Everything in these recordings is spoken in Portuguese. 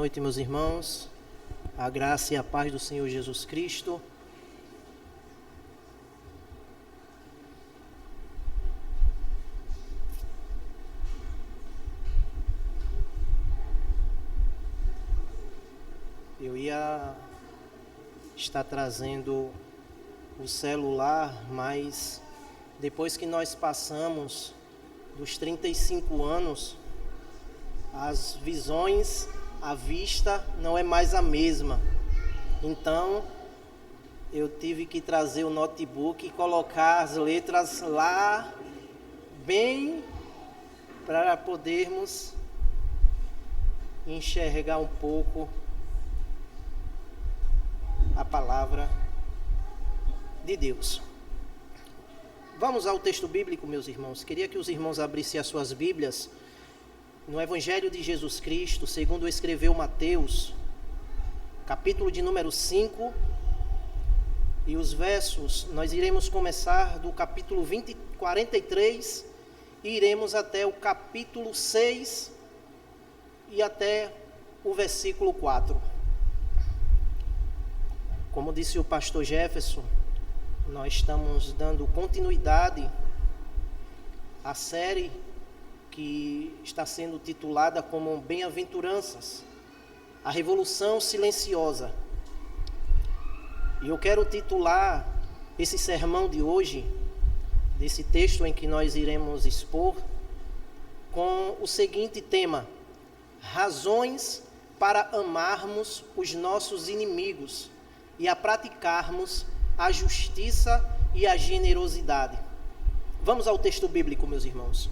noite, meus irmãos. A graça e a paz do Senhor Jesus Cristo. Eu ia estar trazendo o celular, mas depois que nós passamos dos 35 anos, as visões, a vista não é mais a mesma. Então, eu tive que trazer o notebook e colocar as letras lá, bem para podermos enxergar um pouco a palavra de Deus. Vamos ao texto bíblico, meus irmãos. Queria que os irmãos abrissem as suas Bíblias no Evangelho de Jesus Cristo, segundo escreveu Mateus, capítulo de número 5, e os versos, nós iremos começar do capítulo 43, e iremos até o capítulo 6, e até o versículo 4. Como disse o pastor Jefferson, nós estamos dando continuidade à série que está sendo titulada como Bem-aventuranças, a Revolução Silenciosa. E eu quero titular esse sermão de hoje, desse texto em que nós iremos expor, com o seguinte tema: razões para amarmos os nossos inimigos e a praticarmos a justiça e a generosidade. Vamos ao texto bíblico, meus irmãos.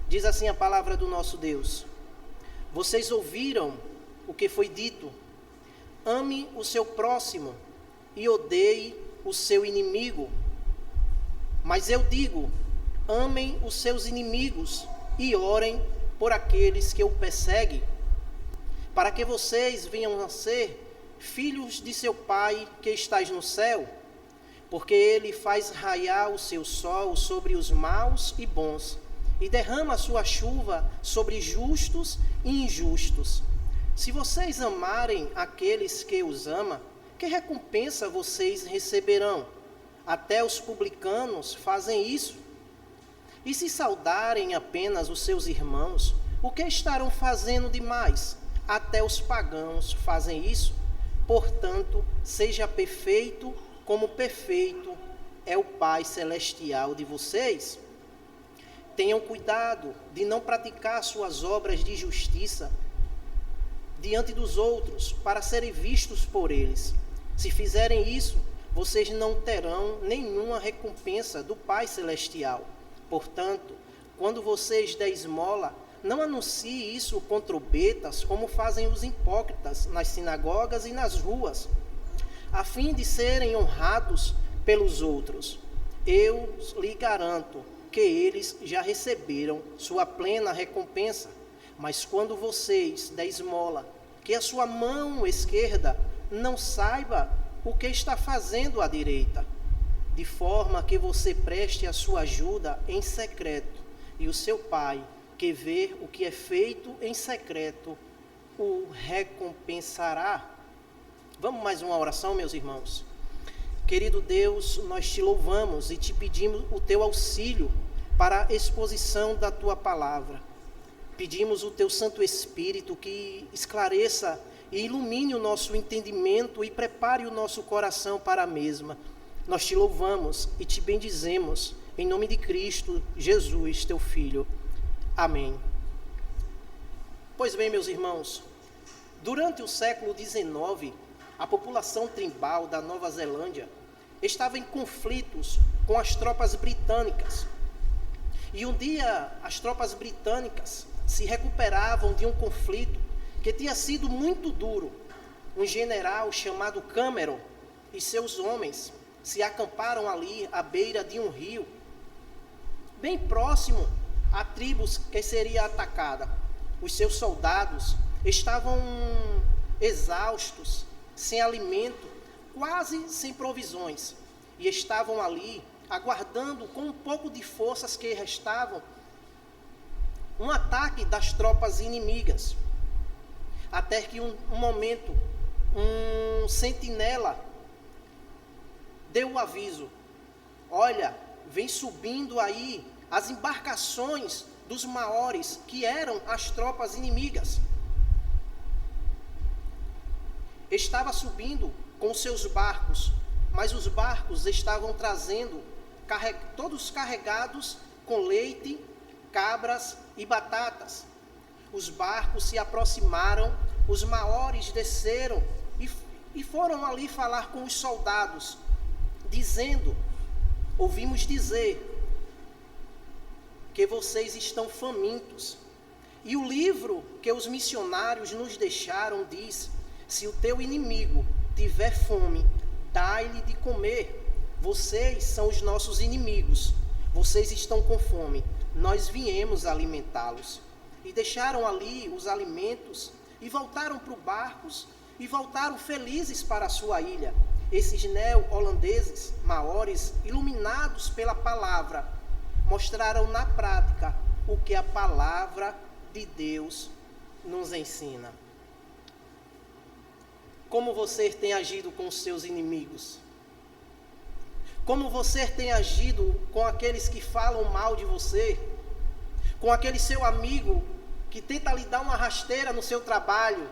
Diz assim a palavra do nosso Deus: vocês ouviram o que foi dito: ame o seu próximo e odeie o seu inimigo. Mas eu digo: amem os seus inimigos e orem por aqueles que o perseguem, para que vocês venham a ser filhos de seu Pai que estás no céu, porque ele faz raiar o seu sol sobre os maus e bons, e derrama a sua chuva sobre justos e injustos. Se vocês amarem aqueles que os amam, que recompensa vocês receberão? Até os publicanos fazem isso. E se saudarem apenas os seus irmãos, o que estarão fazendo demais? Até os pagãos fazem isso. Portanto, seja perfeito como perfeito é o Pai Celestial de vocês. Tenham cuidado de não praticar suas obras de justiça diante dos outros, para serem vistos por eles. Se fizerem isso, vocês não terão nenhuma recompensa do Pai Celestial. Portanto, quando vocês der esmola, não anuncie isso com trombetas, como fazem os hipócritas nas sinagogas e nas ruas, a fim de serem honrados pelos outros. Eu lhe garanto que eles já receberam sua plena recompensa. Mas quando vocês der esmola, que a sua mão esquerda não saiba o que está fazendo a direita, de forma que você preste a sua ajuda em secreto, e o seu Pai, que vê o que é feito em secreto, o recompensará. Vamos mais uma oração, meus irmãos. Querido Deus, nós te louvamos e te pedimos o teu auxílio para a exposição da tua palavra. Pedimos o teu Santo Espírito que esclareça e ilumine o nosso entendimento e prepare o nosso coração para a mesma. Nós te louvamos e te bendizemos, em nome de Cristo Jesus, teu Filho. Amém. Pois bem, meus irmãos, durante o século XIX, a população tribal da Nova Zelândia estava em conflitos com as tropas britânicas. E um dia, as tropas britânicas se recuperavam de um conflito que tinha sido muito duro. Um general chamado Cameron e seus homens se acamparam ali à beira de um rio, bem próximo à tribo que seria atacada. Os seus soldados estavam exaustos, sem alimento, quase sem provisões, e estavam ali aguardando com um pouco de forças que restavam um ataque das tropas inimigas. até que um momento, um sentinela deu o aviso: olha, vem subindo aí as embarcações dos maores, que eram as tropas inimigas. Estava subindo com seus barcos, mas os barcos estavam trazendo, todos carregados com leite, cabras e batatas. Os barcos se aproximaram, os maores desceram e foram ali falar com os soldados, dizendo: ouvimos dizer que vocês estão famintos. E o livro que os missionários nos deixaram diz: se o teu inimigo tiver fome, dai-lhe de comer. Vocês são os nossos inimigos. Vocês estão com fome. Nós viemos alimentá-los. E deixaram ali os alimentos e voltaram para os barcos e voltaram felizes para a sua ilha. Esses neo-holandeses, maores, iluminados pela palavra, mostraram na prática o que a palavra de Deus nos ensina. Como você tem agido com os seus inimigos? Como você tem agido com aqueles que falam mal de você? Com aquele seu amigo que tenta lhe dar uma rasteira no seu trabalho?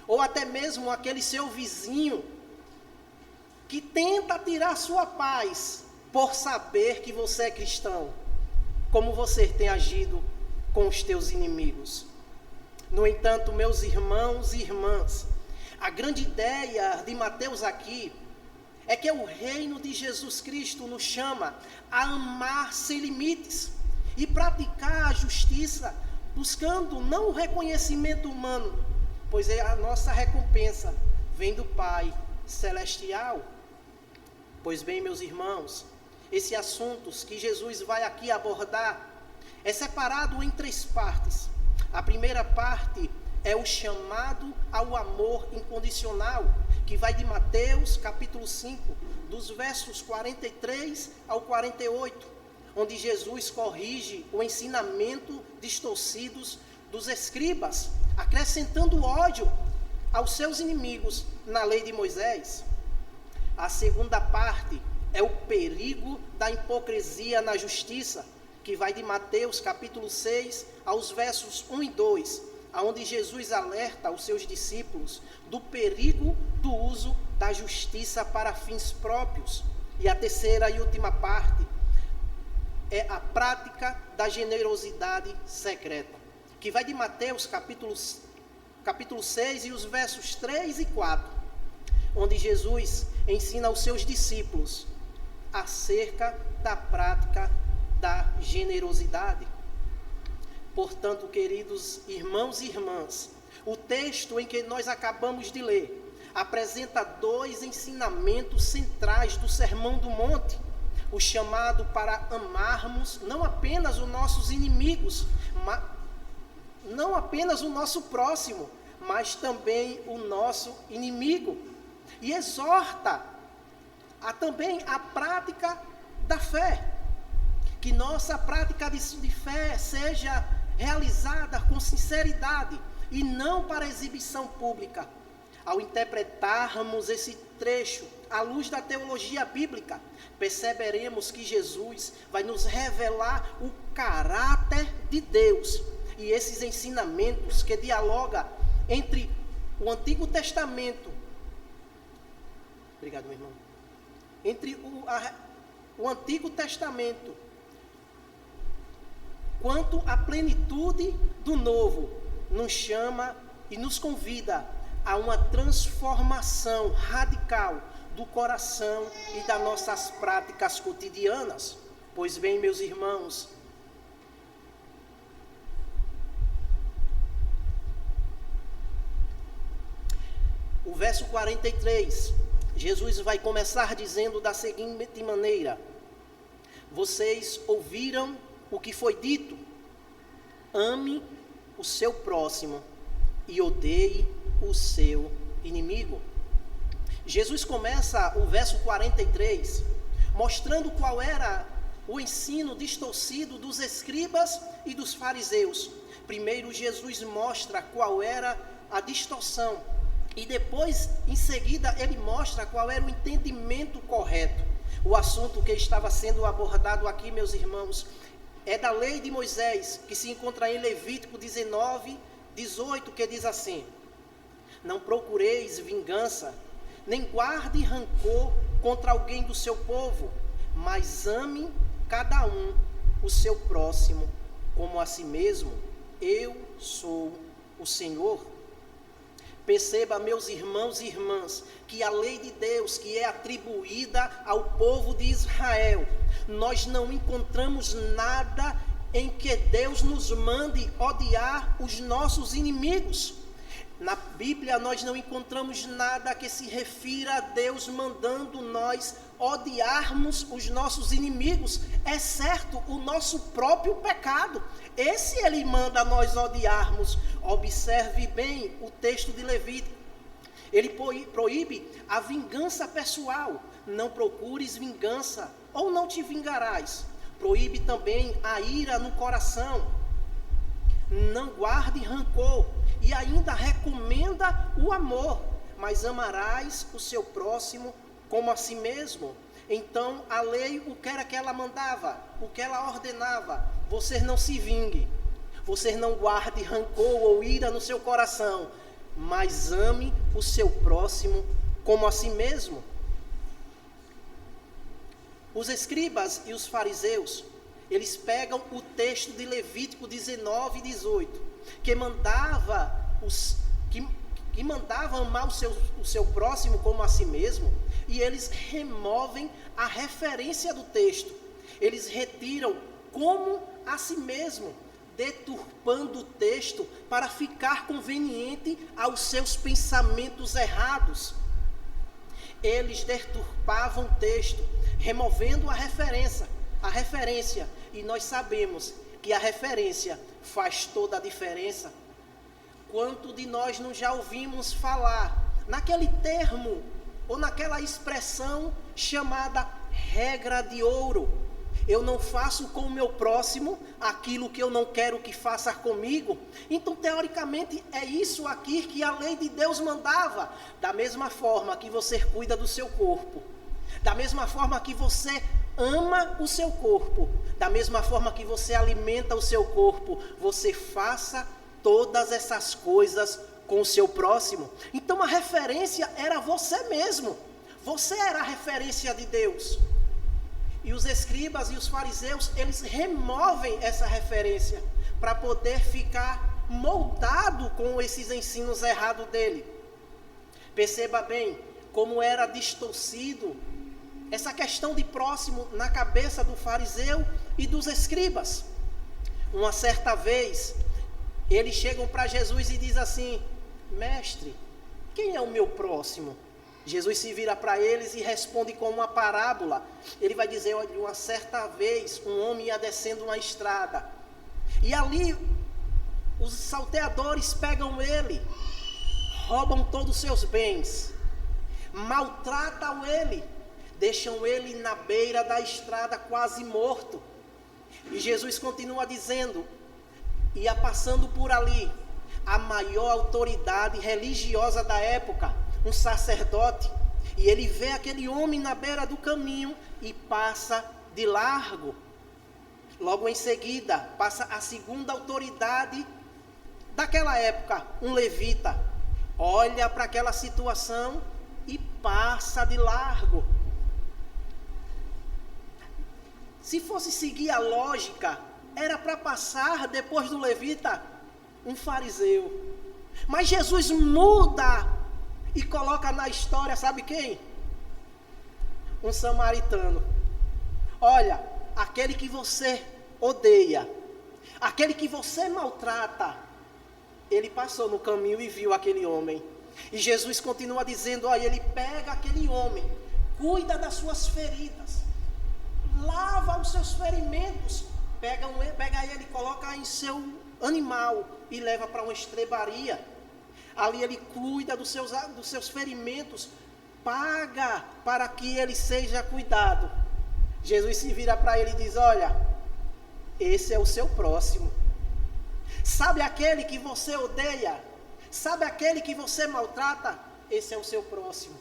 Ou até mesmo aquele seu vizinho que tenta tirar sua paz por saber que você é cristão? Como você tem agido com os teus inimigos? No entanto, meus irmãos e irmãs, a grande ideia de Mateus aqui é que o reino de Jesus Cristo nos chama a amar sem limites e praticar a justiça, buscando não o reconhecimento humano, pois a nossa recompensa vem do Pai Celestial. Pois bem, meus irmãos, esses assuntos que Jesus vai aqui abordar é separado em 3 partes. A primeira parte é o chamado ao amor incondicional, que vai de Mateus capítulo 5, dos versos 43 ao 48, onde Jesus corrige o ensinamento distorcidos dos escribas, acrescentando ódio aos seus inimigos na lei de Moisés. A segunda parte é o perigo da hipocrisia na justiça, que vai de Mateus capítulo 6 aos versos 1 e 2, onde Jesus alerta os seus discípulos do perigo do uso da justiça para fins próprios. E a terceira e última parte é a prática da generosidade secreta, que vai de Mateus capítulo 6 e os versos 3 e 4, onde Jesus ensina aos seus discípulos acerca da prática da generosidade. Portanto, queridos irmãos e irmãs, o texto em que nós acabamos de ler apresenta 2 ensinamentos centrais do Sermão do Monte: o chamado para amarmos não apenas os nossos inimigos, não apenas o nosso próximo, mas também o nosso inimigo, e exorta também a prática da fé, que nossa prática de fé seja realizada com sinceridade e não para exibição pública. Ao interpretarmos esse trecho à luz da teologia bíblica, perceberemos que Jesus vai nos revelar o caráter de Deus e esses ensinamentos que dialogam entre o Antigo Testamento, obrigado, meu irmão, entre o Antigo Testamento quanto à plenitude do Novo, nos chama e nos convida a uma transformação radical do coração e das nossas práticas cotidianas. Pois bem, meus irmãos, o verso 43, Jesus vai começar dizendo da seguinte maneira: vocês ouviram o que foi dito, ame o seu próximo e odeie o seu inimigo. Jesus começa o verso 43 mostrando qual era o ensino distorcido dos escribas e dos fariseus. Primeiro, Jesus mostra qual era a distorção. E depois, em seguida, ele mostra qual era o entendimento correto. O assunto que estava sendo abordado aqui, meus irmãos, é da lei de Moisés, que se encontra em Levítico 19, 18, que diz assim: não procureis vingança, nem guarde rancor contra alguém do seu povo, mas ame cada um o seu próximo como a si mesmo. Eu sou o Senhor. Perceba, meus irmãos e irmãs, que a lei de Deus que é atribuída ao povo de Israel, nós não encontramos nada em que Deus nos mande odiar os nossos inimigos. Na Bíblia nós não encontramos nada que se refira a Deus mandando nós odiarmos os nossos inimigos, exceto o nosso próprio pecado. Esse ele manda nós odiarmos. Observe bem o texto de Levítico. Ele proíbe a vingança pessoal. Não procures vingança, ou não te vingarás. Proíbe também a ira no coração. Não guarde rancor. E ainda recomenda o amor, mas amarás o seu próximo como a si mesmo. Então a lei, o que era que ela mandava? O que ela ordenava? Você não se vingue, você não guarde rancor ou ira no seu coração, mas ame o seu próximo como a si mesmo. Os escribas e os fariseus, eles pegam o texto de Levítico 19 e 18, que mandava amar o seu próximo como a si mesmo, e eles removem a referência do texto. Eles retiram como a si mesmo, deturpando o texto para ficar conveniente aos seus pensamentos errados. Eles deturpavam o texto, removendo a referência, e nós sabemos que a referência faz toda a diferença. Quanto de nós não já ouvimos falar naquele termo ou naquela expressão chamada regra de ouro? Eu não faço com o meu próximo aquilo que eu não quero que faça comigo. Então, teoricamente, é isso aqui que a lei de Deus mandava. Da mesma forma que você cuida do seu corpo, da mesma forma que você ama o seu corpo, da mesma forma que você alimenta o seu corpo, você faça todas essas coisas com o seu próximo. Então a referência era você mesmo. Você era a referência de Deus. E os escribas e os fariseus, eles removem essa referência para poder ficar moldado com esses ensinos errados dele. Perceba bem como era distorcido essa questão de próximo na cabeça do fariseu e dos escribas. Uma certa vez, eles chegam para Jesus e dizem assim: mestre, quem é o meu próximo? Jesus se vira para eles e responde com uma parábola. Ele vai dizer: olha, uma certa vez um homem ia descendo uma estrada, e ali os salteadores pegam ele, roubam todos os seus bens, maltratam ele, deixam ele na beira da estrada quase morto. E Jesus continua dizendo: ia passando por ali a maior autoridade religiosa da época, um sacerdote, e ele vê aquele homem na beira do caminho e passa de largo. Logo em seguida, passa a segunda autoridade daquela época, um levita, olha para aquela situação e passa de largo. Se fosse seguir a lógica, era para passar depois do levita um fariseu. Mas Jesus muda e coloca na história, sabe quem? Um samaritano. Olha, aquele que você odeia, aquele que você maltrata, ele passou no caminho e viu aquele homem. E Jesus continua dizendo: olha, ele pega aquele homem, cuida das suas feridas, lava os seus ferimentos, pega ele, coloca em seu animal e leva para uma estrebaria. Ali ele cuida dos seus ferimentos, paga para que ele seja cuidado. Jesus se vira para ele e diz: olha, esse é o seu próximo. Sabe aquele que você odeia? Sabe aquele que você maltrata? Esse é o seu próximo.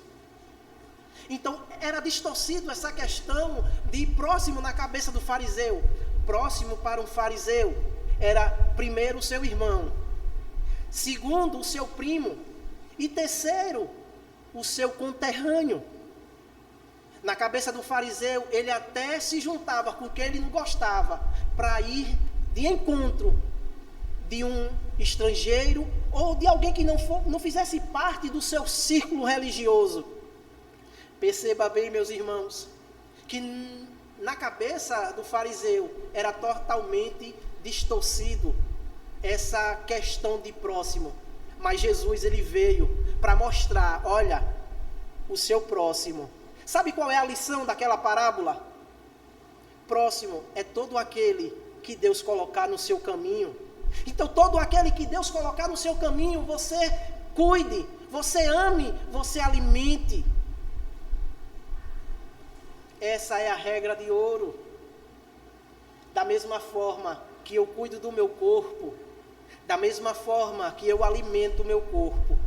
Então, era distorcido essa questão de próximo na cabeça do fariseu. Próximo para um fariseu era primeiro o seu irmão, segundo o seu primo e terceiro o seu conterrâneo. Na cabeça do fariseu, ele até se juntava com quem ele não gostava para ir de encontro de um estrangeiro ou de alguém que não fizesse parte do seu círculo religioso. Perceba bem, meus irmãos, que na cabeça do fariseu era totalmente distorcido essa questão de próximo. Mas Jesus, ele veio para mostrar, olha, o seu próximo. Sabe qual é a lição daquela parábola? Próximo é todo aquele que Deus colocar no seu caminho. Então, todo aquele que Deus colocar no seu caminho, você cuide, você ame, você alimente. Essa é a regra de ouro. Da mesma forma que eu cuido do meu corpo, da mesma forma que eu alimento o meu corpo,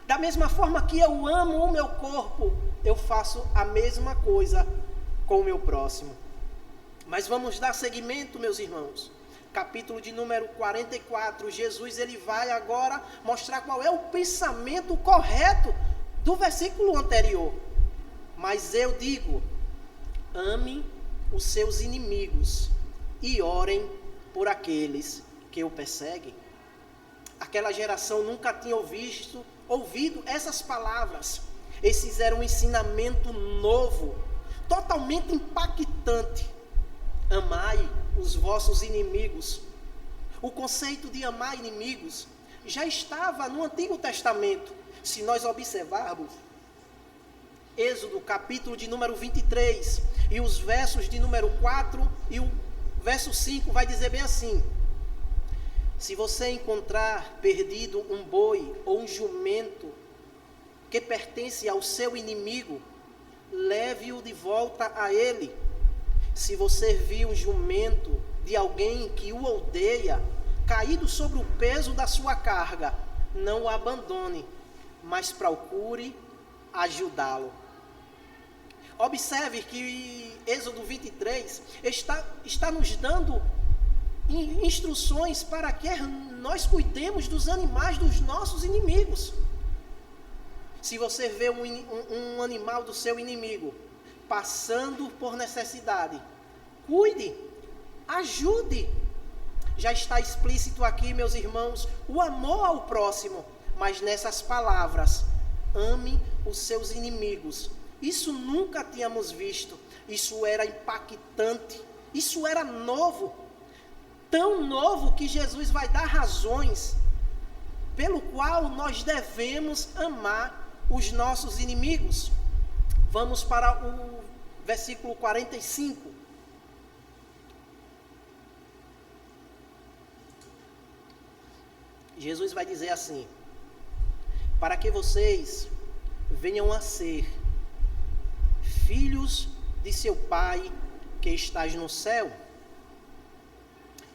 da mesma forma que eu amo o meu corpo, eu faço a mesma coisa com o meu próximo. Mas vamos dar seguimento, meus irmãos. Capítulo de número 44, Jesus ele vai agora mostrar qual é o pensamento correto do versículo anterior. Mas eu digo, ame os seus inimigos e orem por aqueles que o perseguem. Aquela geração nunca tinha ouvido essas palavras. Esses eram um ensinamento novo, totalmente impactante. Amai os vossos inimigos. O conceito de amar inimigos já estava no Antigo Testamento. Se nós observarmos Êxodo, capítulo de número 23, e os versos de número 4 e o verso 5, vai dizer bem assim: se você encontrar perdido um boi ou um jumento que pertence ao seu inimigo, leve-o de volta a ele. Se você viu um jumento de alguém que o odeia, caído sobre o peso da sua carga, não o abandone, mas procure ajudá-lo. Observe que Êxodo 23 está nos dando instruções para que nós cuidemos dos animais dos nossos inimigos. Se você vê um animal do seu inimigo passando por necessidade, cuide, ajude. Já está explícito aqui, meus irmãos, o amor ao próximo, mas nessas palavras, ame os seus inimigos. Isso nunca tínhamos visto, isso era impactante, isso era novo, tão novo que Jesus vai dar razões pelo qual nós devemos amar os nossos inimigos. Vamos para o versículo 45. Jesus vai dizer assim: para que vocês venham a ser filhos de seu Pai que estás no céu.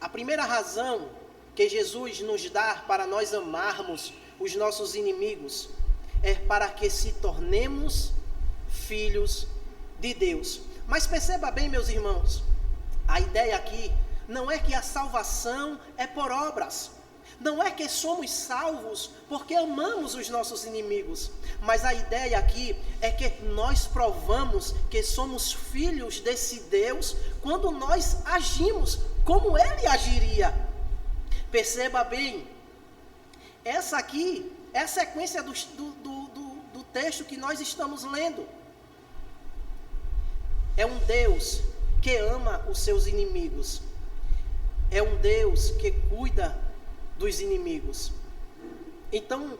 A primeira razão que Jesus nos dá para nós amarmos os nossos inimigos é para que se tornemos filhos de Deus. Mas perceba bem, meus irmãos, a ideia aqui não é que a salvação é por obras. Não é que somos salvos porque amamos os nossos inimigos, mas a ideia aqui é que nós provamos que somos filhos desse Deus quando nós agimos como Ele agiria. Perceba bem, essa aqui é a sequência do texto que nós estamos lendo. É um Deus que ama os seus inimigos, é um Deus que cuida dos inimigos. Então,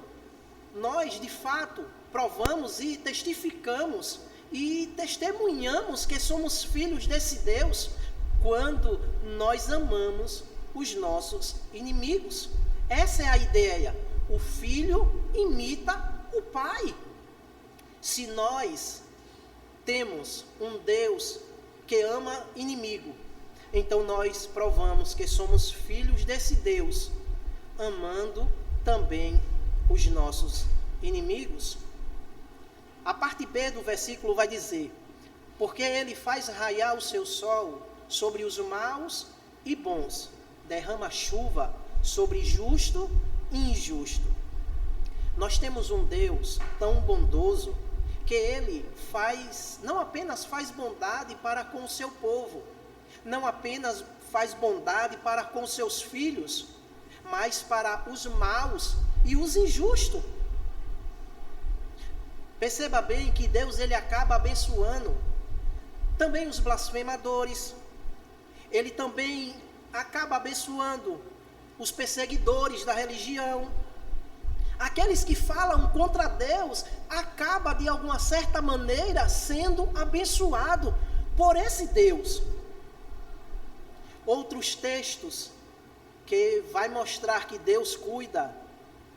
nós de fato provamos e testificamos e testemunhamos que somos filhos desse Deus quando nós amamos os nossos inimigos. Essa é a ideia. O filho imita o pai. Se nós temos um Deus que ama inimigo, então nós provamos que somos filhos desse Deus, amando também os nossos inimigos. A parte B do versículo vai dizer: porque ele faz raiar o seu sol sobre os maus e bons, derrama chuva sobre justo e injusto. Nós temos um Deus tão bondoso que ele não apenas faz bondade para com o seu povo, não apenas faz bondade para com seus filhos, mas para os maus e os injustos. Perceba bem que Deus ele acaba abençoando também os blasfemadores. Ele também acaba abençoando os perseguidores da religião. Aqueles que falam contra Deus acaba de alguma certa maneira sendo abençoado por esse Deus. Outros textos que vai mostrar que Deus cuida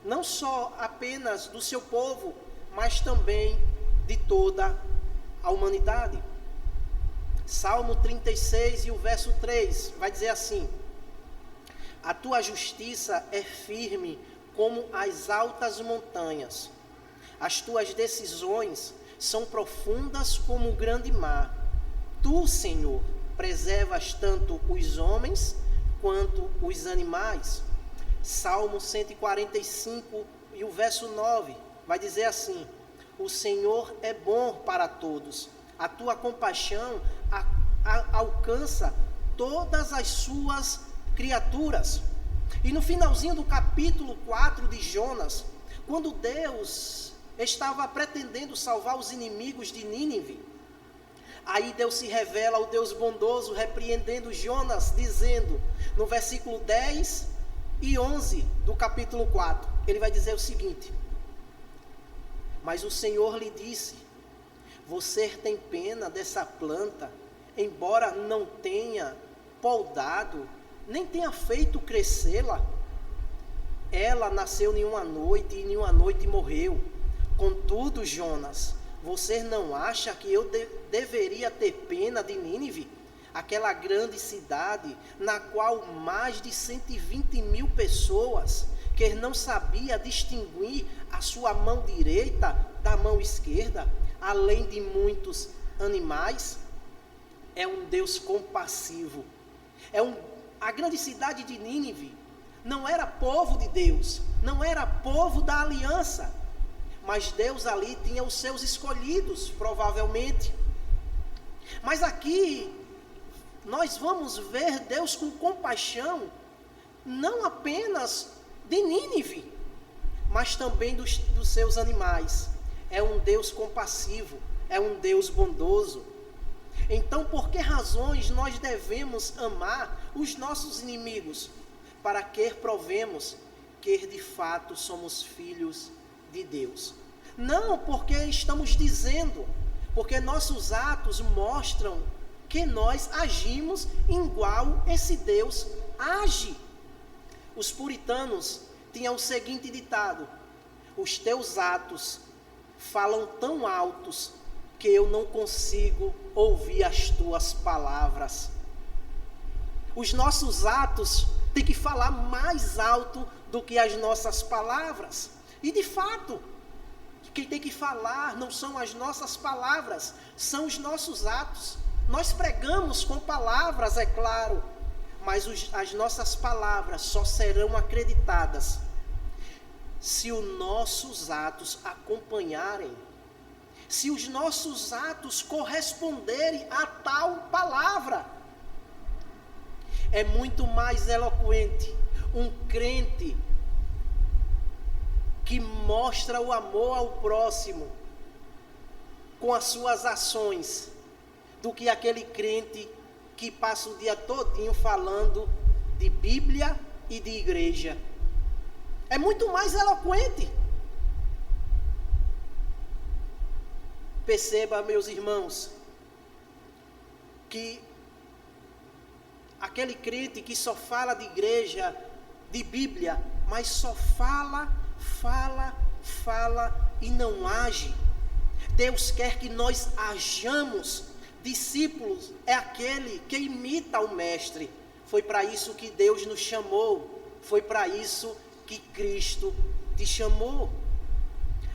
não só apenas do seu povo, mas também de toda a humanidade. Salmo 36 e o verso 3 vai dizer assim: a tua justiça é firme como as altas montanhas, as tuas decisões são profundas como o grande mar. Tu, Senhor, preservas tanto os homens quanto os animais. Salmo 145 e o verso 9 vai dizer assim: o Senhor é bom para todos, a tua compaixão alcança todas as suas criaturas. E no finalzinho do capítulo 4 de Jonas, quando Deus estava pretendendo salvar os inimigos de Nínive, aí Deus se revela ao Deus bondoso, repreendendo Jonas, dizendo, no versículo 10 e 11 do capítulo 4, ele vai dizer o seguinte: mas o Senhor lhe disse, você tem pena dessa planta, embora não tenha poldado, nem tenha feito crescê-la. Ela nasceu em uma noite e em uma noite morreu. Contudo, Jonas, você não acha que eu deveria ter pena de Nínive, aquela grande cidade, na qual mais de 120.000 pessoas, que não sabia distinguir a sua mão direita da mão esquerda, além de muitos animais? É um Deus compassivo. A grande cidade de Nínive não era povo de Deus, não era povo da aliança, mas Deus ali tinha os seus escolhidos, provavelmente. Mas aqui nós vamos ver Deus com compaixão, não apenas de Nínive, mas também dos seus animais. É um Deus compassivo, é um Deus bondoso. Então, por que razões nós devemos amar os nossos inimigos? Para que provemos que de fato somos filhos de Deus. Não porque estamos dizendo, porque nossos atos mostram que nós agimos igual esse Deus age. Os puritanos tinham o seguinte ditado: os teus atos falam tão altos que eu não consigo ouvir as tuas palavras. Os nossos atos têm que falar mais alto do que as nossas palavras. E de fato, quem tem que falar não são as nossas palavras, são os nossos atos. Nós pregamos com palavras, é claro, mas as nossas palavras só serão acreditadas se os nossos atos acompanharem, se os nossos atos corresponderem a tal palavra. É muito mais eloquente um crente que mostra o amor ao próximo com as suas ações, do que aquele crente que passa o dia todinho falando de Bíblia e de igreja. É muito mais eloquente. Perceba, meus irmãos, que aquele crente que só fala de igreja, de Bíblia, mas só fala e não age. Deus quer que nós hajamos. Discípulos é aquele que imita o mestre. Foi para isso que Deus nos chamou. Foi para isso que Cristo te chamou.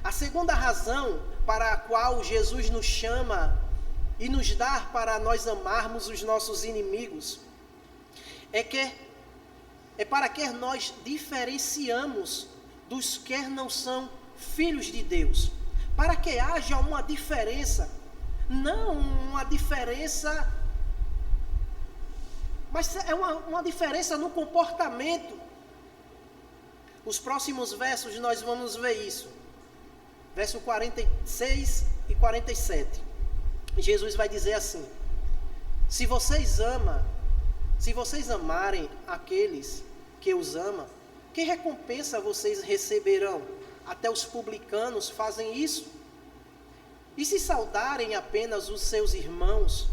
A segunda razão para a qual Jesus nos chama e nos dá para nós amarmos os nossos inimigos é para que nós diferenciamos dos que não são filhos de Deus. Para que haja uma diferença, não uma diferença, mas é uma diferença no comportamento. Os próximos versos nós vamos ver isso. Verso 46 e 47. Jesus vai dizer assim: se vocês amarem aqueles que os amam, que recompensa vocês receberão? Até os publicanos fazem isso. E se saudarem apenas os seus irmãos,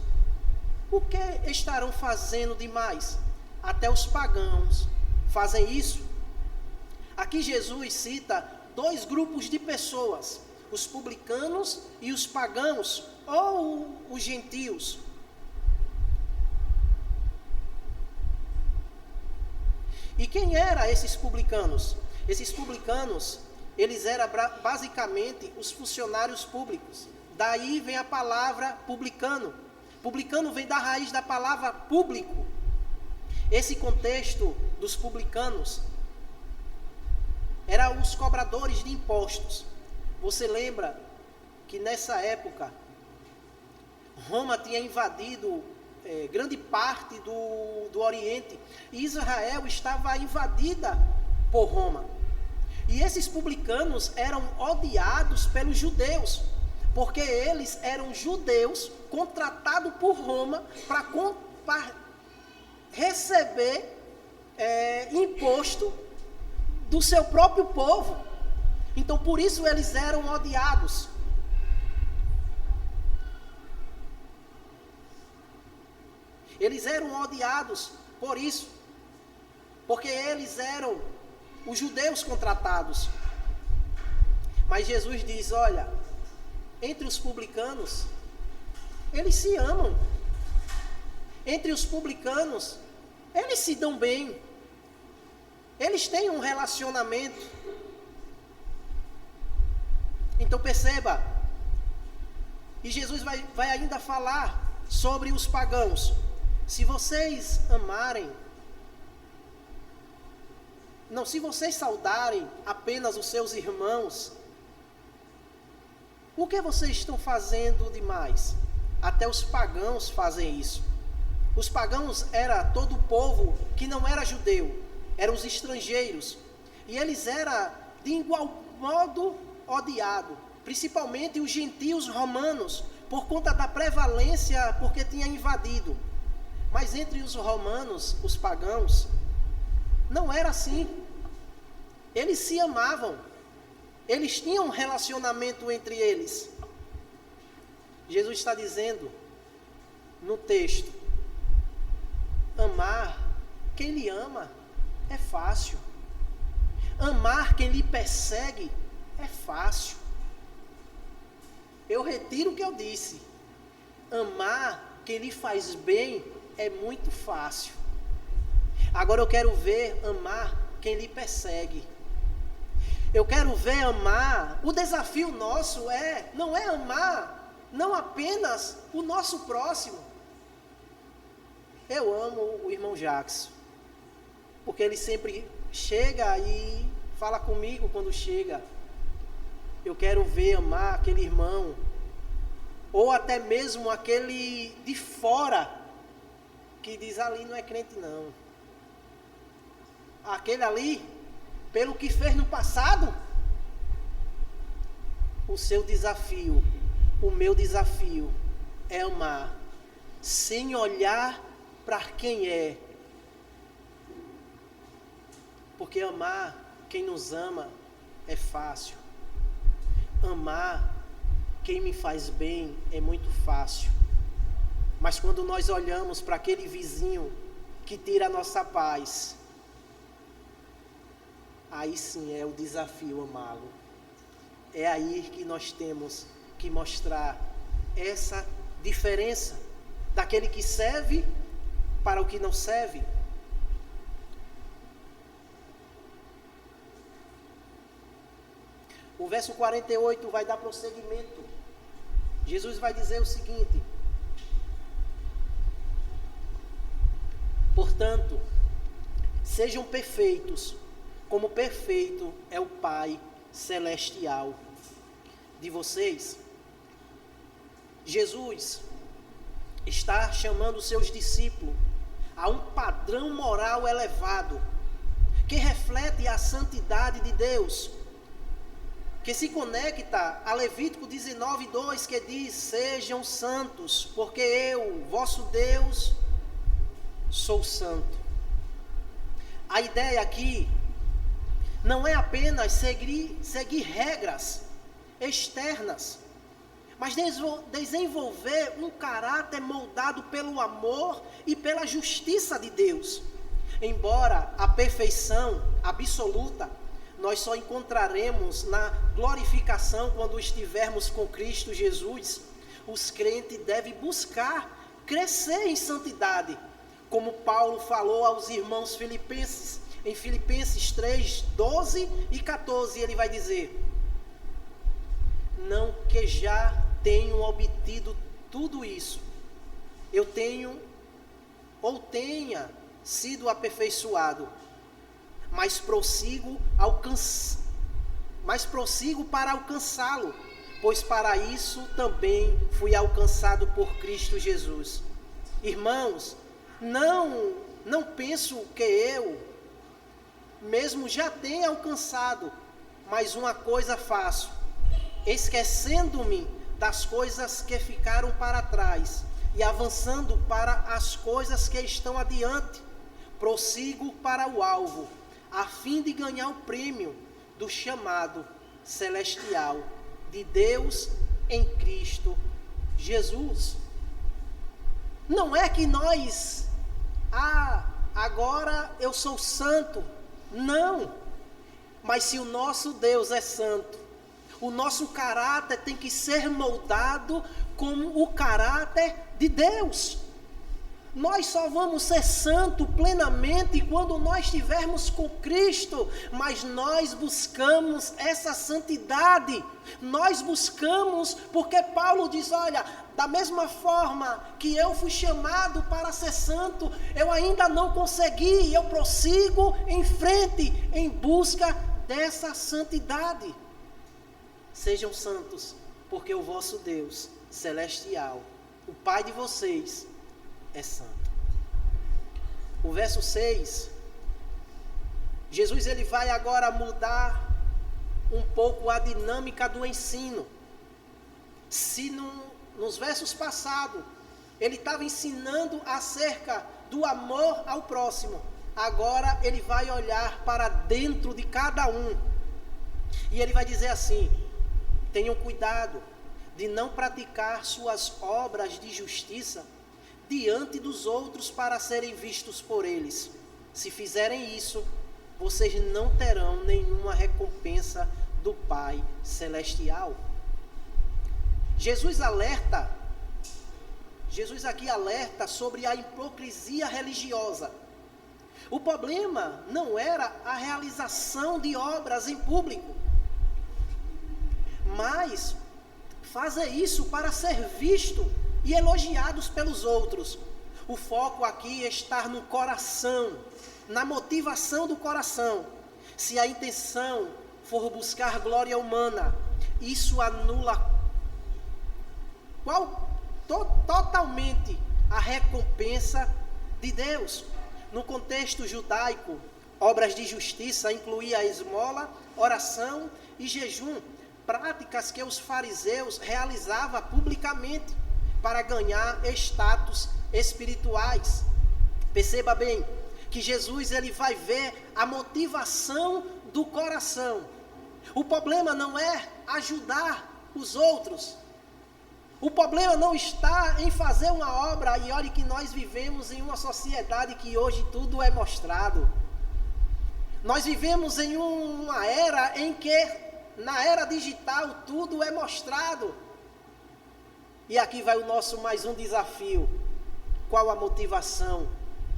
o que estarão fazendo demais? Até os pagãos fazem isso. Aqui Jesus cita dois grupos de pessoas: os publicanos e os pagãos, ou os gentios. E quem eram esses publicanos? Esses publicanos, eles eram basicamente os funcionários públicos. Daí vem a palavra publicano. Publicano vem da raiz da palavra público. Esse contexto dos publicanos eram os cobradores de impostos. Você lembra que nessa época Roma tinha invadido grande parte do Oriente, e Israel estava invadida por Roma. E esses publicanos eram odiados pelos judeus, porque eles eram judeus contratados por Roma para receber imposto do seu próprio povo. Então, por isso eles eram odiados. Eles eram odiados por isso, porque eles eram os judeus contratados. Mas Jesus diz: olha, entre os publicanos, eles se amam. Entre os publicanos, eles se dão bem. Eles têm um relacionamento. Então perceba, e Jesus vai ainda falar sobre os pagãos. Se vocês saudarem apenas os seus irmãos, o que vocês estão fazendo demais? Até os pagãos fazem isso. Os pagãos era todo o povo que não era judeu, eram os estrangeiros, e eles eram de igual modo odiados, principalmente os gentios romanos, por conta da prevalência, porque tinha invadido. Mas entre os romanos, os pagãos, não era assim. Eles se amavam. Eles tinham um relacionamento entre eles. Jesus está dizendo no texto: amar quem lhe ama é fácil. Amar quem lhe persegue é fácil. Eu retiro o que eu disse. Amar quem lhe faz bem é muito fácil. Agora eu quero ver amar quem lhe persegue. Eu quero ver amar. O desafio nosso não é amar, não apenas o nosso próximo. Eu amo o irmão Jackson, porque ele sempre chega e fala comigo quando chega. Eu quero ver amar aquele irmão, ou até mesmo aquele de fora, que diz: ali não é crente não. Aquele ali, pelo que fez no passado, o seu desafio, o meu desafio é amar, sem olhar para quem é. Porque amar quem nos ama é fácil. Amar quem me faz bem é muito fácil. Mas quando nós olhamos para aquele vizinho que tira a nossa paz, aí sim é o desafio amá-lo. É aí que nós temos que mostrar essa diferença daquele que serve para o que não serve. O verso 48 vai dar prosseguimento. Jesus vai dizer o seguinte: portanto, sejam perfeitos, como perfeito é o Pai celestial de vocês. Jesus está chamando seus discípulos a um padrão moral elevado, que reflete a santidade de Deus, que se conecta a Levítico 19:2, que diz: sejam santos, porque eu, vosso Deus, sou santo. A ideia aqui não é apenas seguir regras externas, mas desenvolver um caráter moldado pelo amor e pela justiça de Deus. Embora a perfeição absoluta nós só encontraremos na glorificação quando estivermos com Cristo Jesus, os crentes devem buscar crescer em santidade, como Paulo falou aos irmãos filipenses, em Filipenses 3:12 e 14, ele vai dizer: não que já tenho obtido tudo isso, eu tenho ou tenha sido aperfeiçoado, mas prossigo para alcançá-lo, pois para isso também fui alcançado por Cristo Jesus. Irmãos, não penso que eu mesmo já tenha alcançado, mas uma coisa faço, esquecendo-me das coisas que ficaram para trás e avançando para as coisas que estão adiante, prossigo para o alvo, a fim de ganhar o prêmio do chamado celestial de Deus em Cristo Jesus. Não é que nós, agora eu sou santo. Não. Mas se o nosso Deus é santo, o nosso caráter tem que ser moldado como o caráter de Deus. Nós só vamos ser santos plenamente quando nós estivermos com Cristo, mas nós buscamos essa santidade, nós buscamos, porque Paulo diz: olha, da mesma forma que eu fui chamado para ser santo, eu ainda não consegui, eu prossigo em frente, em busca dessa santidade. Sejam santos, porque o vosso Deus celestial, o Pai de vocês, é santo. O verso 6, Jesus ele vai agora mudar um pouco a dinâmica do ensino. Se nos versos passados ele estava ensinando acerca do amor ao próximo, agora ele vai olhar para dentro de cada um e ele vai dizer assim: tenham cuidado de não praticar suas obras de justiça diante dos outros para serem vistos por eles. Se fizerem isso, vocês não terão nenhuma recompensa do Pai Celestial. Jesus aqui alerta sobre a hipocrisia religiosa. O problema não era a realização de obras em público, mas fazer isso para ser visto e elogiados pelos outros. O foco aqui está no coração, na motivação do coração. Se a intenção for buscar glória humana, isso anula totalmente a recompensa de Deus. No contexto judaico, obras de justiça incluía a esmola, oração e jejum, práticas que os fariseus realizavam publicamente para ganhar status espirituais. Perceba bem que Jesus ele vai ver a motivação do coração. O problema não é ajudar os outros. O problema não está em fazer uma obra. E olhe que nós vivemos em uma sociedade que hoje tudo é mostrado. Nós vivemos em uma era em que, na era digital, tudo é mostrado. E aqui vai o nosso mais um desafio. Qual a motivação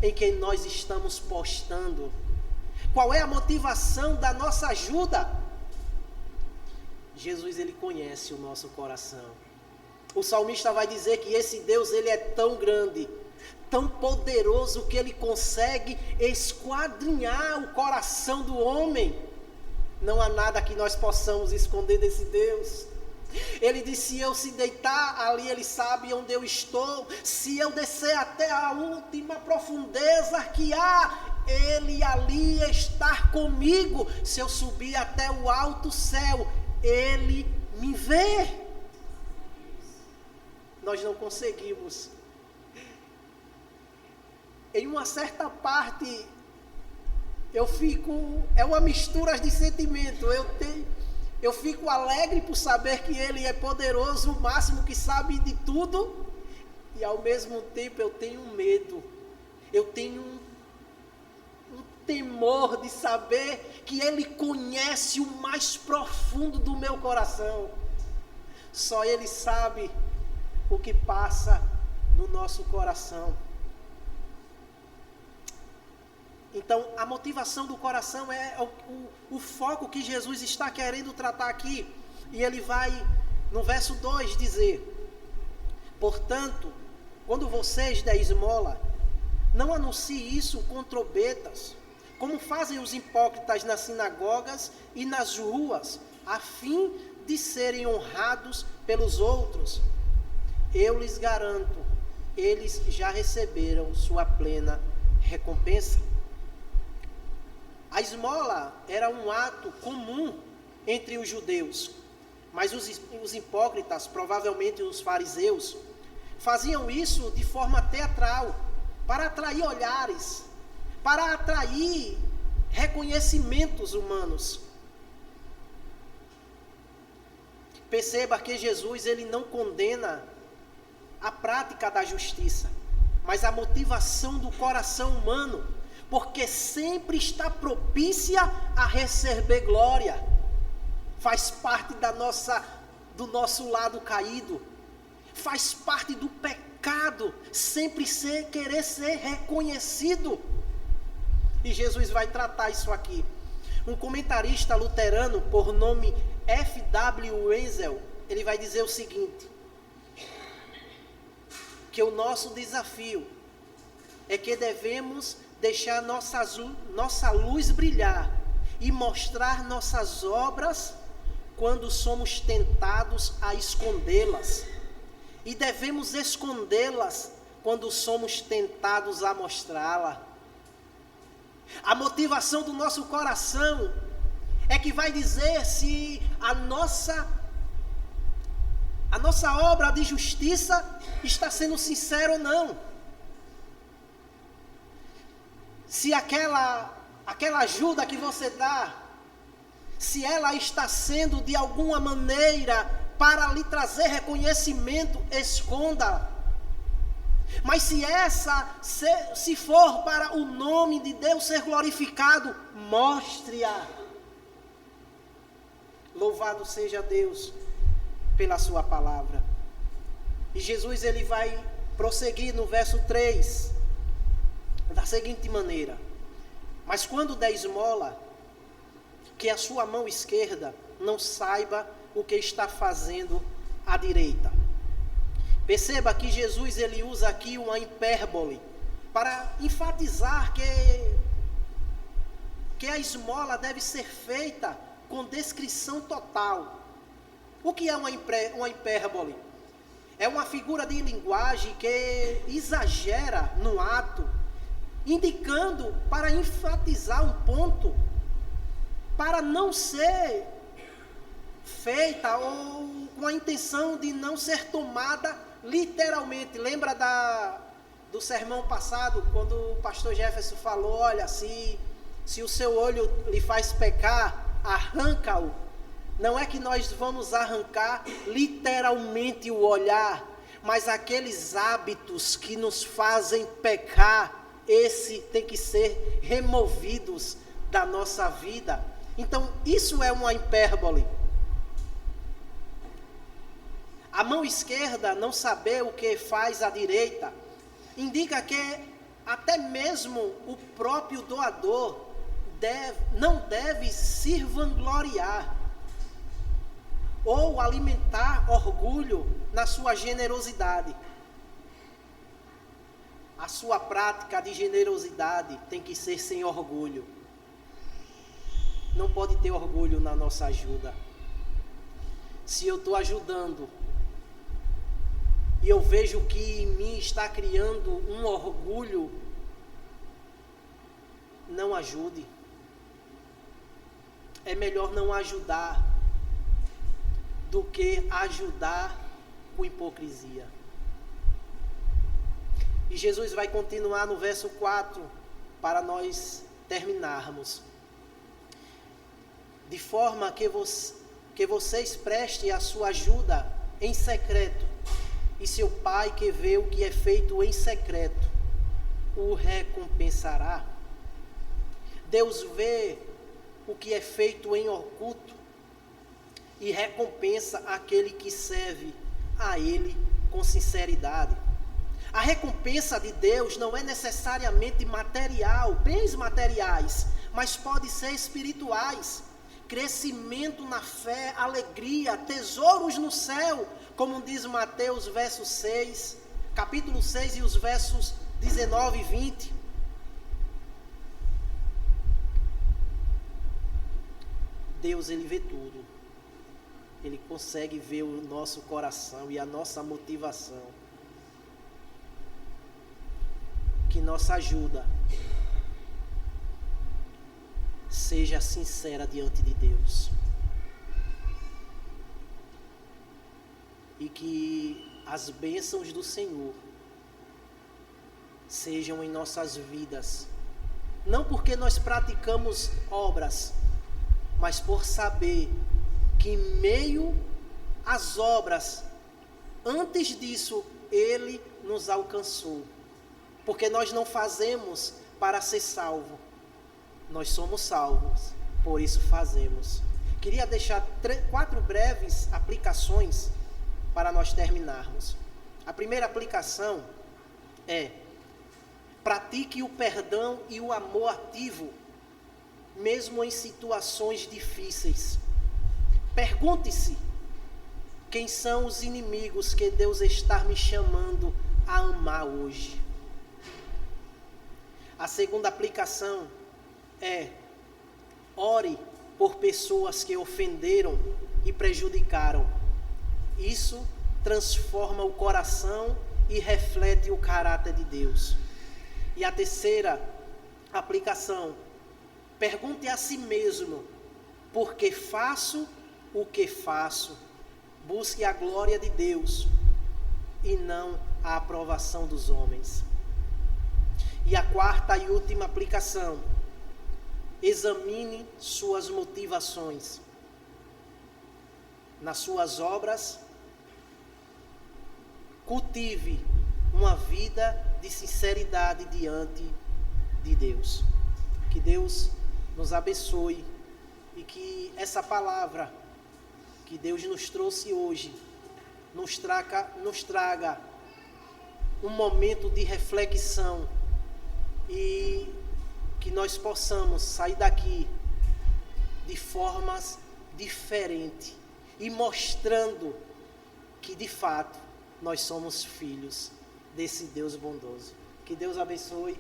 em que nós estamos postando? Qual é a motivação da nossa ajuda? Jesus, ele conhece o nosso coração. O salmista vai dizer que esse Deus, ele é tão grande, tão poderoso, que ele consegue esquadrinhar o coração do homem. Não há nada que nós possamos esconder desse Deus. Ele disse: se eu se deitar ali, ele sabe onde eu estou. Se eu descer até a última profundeza que há, ele ali está comigo. Se eu subir até o alto céu, ele me vê. Nós não conseguimos. Em uma certa parte, é uma mistura de sentimento. Eu fico alegre por saber que ele é poderoso, o máximo que sabe de tudo, e ao mesmo tempo eu tenho medo, eu tenho um temor de saber que ele conhece o mais profundo do meu coração. Só ele sabe o que passa no nosso coração. Então, a motivação do coração é o foco que Jesus está querendo tratar aqui. E ele vai, no verso 2, dizer: portanto, quando vocês der esmola, não anuncie isso com trombetas, como fazem os hipócritas nas sinagogas e nas ruas, a fim de serem honrados pelos outros. Eu lhes garanto, eles já receberam sua plena recompensa. A esmola era um ato comum entre os judeus, mas os hipócritas, provavelmente os fariseus, faziam isso de forma teatral, para atrair olhares, para atrair reconhecimentos humanos. Perceba que Jesus, ele não condena a prática da justiça, mas a motivação do coração humano, porque sempre está propícia a receber glória. Faz parte do nosso lado caído, faz parte do pecado, sempre querer ser reconhecido. E Jesus vai tratar isso aqui. Um comentarista luterano por nome F.W. Wenzel, ele vai dizer o seguinte: que o nosso desafio é que devemos deixar nossa luz brilhar e mostrar nossas obras quando somos tentados a escondê-las. E devemos escondê-las quando somos tentados a mostrá-la. A motivação do nosso coração é que vai dizer se a nossa obra de justiça está sendo sincera ou não. Se aquela ajuda que você dá, se ela está sendo de alguma maneira para lhe trazer reconhecimento, esconda. Mas se for para o nome de Deus ser glorificado, mostre-a. Louvado seja Deus pela sua palavra. E Jesus, ele vai prosseguir no verso 3, da seguinte maneira: mas quando der esmola, que a sua mão esquerda não saiba o que está fazendo a direita. Perceba que Jesus, ele usa aqui uma hipérbole para enfatizar que a esmola deve ser feita com descrição total. O que é uma hipérbole? É uma figura de linguagem que exagera no ato, indicando para enfatizar um ponto, para não ser feita ou com a intenção de não ser tomada literalmente. Lembra do sermão passado, quando o pastor Jefferson falou: olha, se o seu olho lhe faz pecar, arranca-o. Não é que nós vamos arrancar literalmente o olhar, mas aqueles hábitos que nos fazem pecar, esse tem que ser removidos da nossa vida. Então, isso é uma hipérbole. A mão esquerda não saber o que faz a direita, indica que até mesmo o próprio doador não deve se vangloriar. ou alimentar orgulho na sua generosidade. A sua prática de generosidade tem que ser sem orgulho. Não pode ter orgulho na nossa ajuda. Se eu estou ajudando e eu vejo que em mim está criando um orgulho, não ajude. É melhor não ajudar do que ajudar com hipocrisia. E Jesus vai continuar no verso 4 para nós terminarmos. De forma que vocês prestem a sua ajuda em secreto, e seu Pai que vê o que é feito em secreto o recompensará. Deus vê o que é feito em oculto e recompensa aquele que serve a Ele com sinceridade. A recompensa de Deus não é necessariamente material, bens materiais, mas pode ser espirituais. Crescimento na fé, alegria, tesouros no céu, como diz Mateus capítulo 6 e os versos 19 e 20. Deus, Ele vê tudo. Ele consegue ver o nosso coração e a nossa motivação. Que nossa ajuda seja sincera diante de Deus. E que as bênçãos do Senhor sejam em nossas vidas. Não porque nós praticamos obras, mas por saber que em meio às obras, antes disso, Ele nos alcançou. Porque nós não fazemos para ser salvo. Nós somos salvos, por isso fazemos. Queria deixar 4 breves aplicações para nós terminarmos. A primeira aplicação é: pratique o perdão e o amor ativo, mesmo em situações difíceis. Pergunte-se: quem são os inimigos que Deus está me chamando a amar hoje? A segunda aplicação é: ore por pessoas que ofenderam e prejudicaram. Isso transforma o coração e reflete o caráter de Deus. E a terceira aplicação: pergunte a si mesmo: por que faço o que faço? Busque a glória de Deus e não a aprovação dos homens. E a quarta e última aplicação: examine suas motivações. Nas suas obras, cultive uma vida de sinceridade diante de Deus. Que Deus nos abençoe e que essa palavra que Deus nos trouxe hoje nos traga um momento de reflexão e que nós possamos sair daqui de formas diferentes e mostrando que de fato nós somos filhos desse Deus bondoso. Que Deus abençoe.